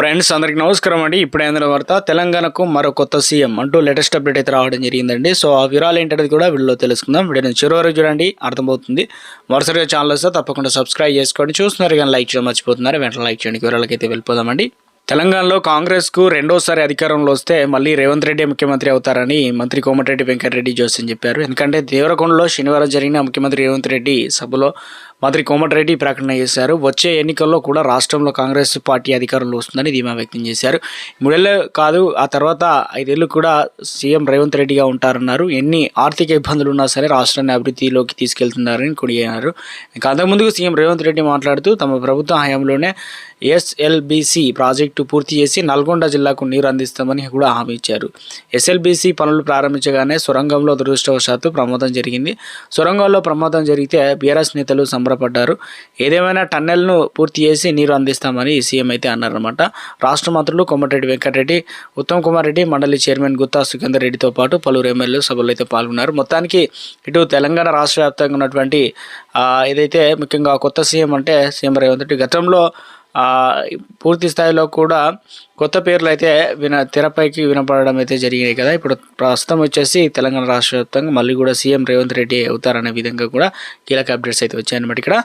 Friends అందరికి నమస్కారం అండి. ఇప్పుడే అందిన వార్త తెలంగాణకు మరో కొత్త సీఎం అంటూ లేటెస్ట్ అప్డేట్ అయితే రావడం జరిగిందండి. సో ఆ వివరాలు ఏంటనేది కూడా వీడియోలో తెలుసుకుందాం. వీడియోని చివరి వరకు చూడండి, అర్థమవుతుంది. మరోసారిగా ఛానల్ వస్తే తప్పకుండా సబ్స్క్రైబ్ చేసుకోండి. చూస్తున్నారు కానీ లైక్ చేయడం మర్చిపోతున్నారు, వెంటనే లైక్ చేయండి. వివరాలకి అయితే వెళ్ళిపోదామండి. తెలంగాణలో కాంగ్రెస్కు రెండోసారి అధికారంలో వస్తే మళ్ళీ రేవంత్ రెడ్డి ముఖ్యమంత్రి అవుతారని మంత్రి కోమటిరెడ్డి వెంకటరెడ్డి జోస్యం చెప్పారు. ఎందుకంటే దేవరకొండలో శనివారం జరిగిన ముఖ్యమంత్రి రేవంత్ రెడ్డి సభలో మంత్రి కోమటిరెడ్డి ప్రకటన చేశారు. వచ్చే ఎన్నికల్లో కూడా రాష్ట్రంలో కాంగ్రెస్ పార్టీ అధికారంలో వస్తుందని ధీమా వ్యక్తం చేశారు. 3 ఏళ్ళు కాదు, ఆ తర్వాత 5 ఏళ్ళు కూడా సీఎం రేవంత్ రెడ్డిగా ఉంటారన్నారు. ఎన్ని ఆర్థిక ఇబ్బందులు ఉన్నా సరే రాష్ట్రాన్ని అభివృద్ధిలోకి తీసుకెళ్తున్నారని కొనియాడారు. ఇంకా అంతకుముందుకు సీఎం రేవంత్ రెడ్డి మాట్లాడుతూ తమ ప్రభుత్వ హయాంలోనే ఎస్ఎల్బీసీ ప్రాజెక్టు పూర్తి చేసి నల్గొండ జిల్లాకు నీరు అందిస్తామని కూడా హామీ ఇచ్చారు. ఎస్ఎల్బీసీ పనులు ప్రారంభించగానే సొరంగంలో దురదృష్టవశాత్తు ప్రమాదం జరిగింది. సొరంగంలో ప్రమాదం జరిగితే బీఆర్ఎస్ నేతలు సంబరపడ్డారు. ఏదేమైనా టన్నెల్ను పూర్తి చేసి నీరు అందిస్తామని సీఎం అయితే అన్నారన్నమాట. రాష్ట్ర మంత్రులు కోమటిరెడ్డి వెంకటరెడ్డి, ఉత్తమ్ కుమార్ రెడ్డి, మండలి చైర్మన్ గుత్తా సుఖేందర్ రెడ్డితో పాటు పలువురు ఎమ్మెల్యేలు సభలో అయితే పాల్గొన్నారు. మొత్తానికి ఇటు తెలంగాణ రాష్ట్ర వ్యాప్తంగా ఉన్నటువంటి ఏదైతే ముఖ్యంగా కొత్త సీఎం అంటే సీఎం రేవంత్ రెడ్డి గతంలో పూర్తి స్థాయిలో కూడా కొత్త పేర్లు అయితే తెరపైకి వినపడడం అయితే జరిగినాయి కదా. ఇప్పుడు ప్రస్తుతం వచ్చేసి తెలంగాణ రాష్ట్ర వ్యాప్తంగా మళ్ళీ కూడా సీఎం రేవంత్ రెడ్డి అవుతారనే విధంగా కూడా కీలక అప్డేట్స్ అయితే వచ్చాయన్నమాట. ఇక్కడ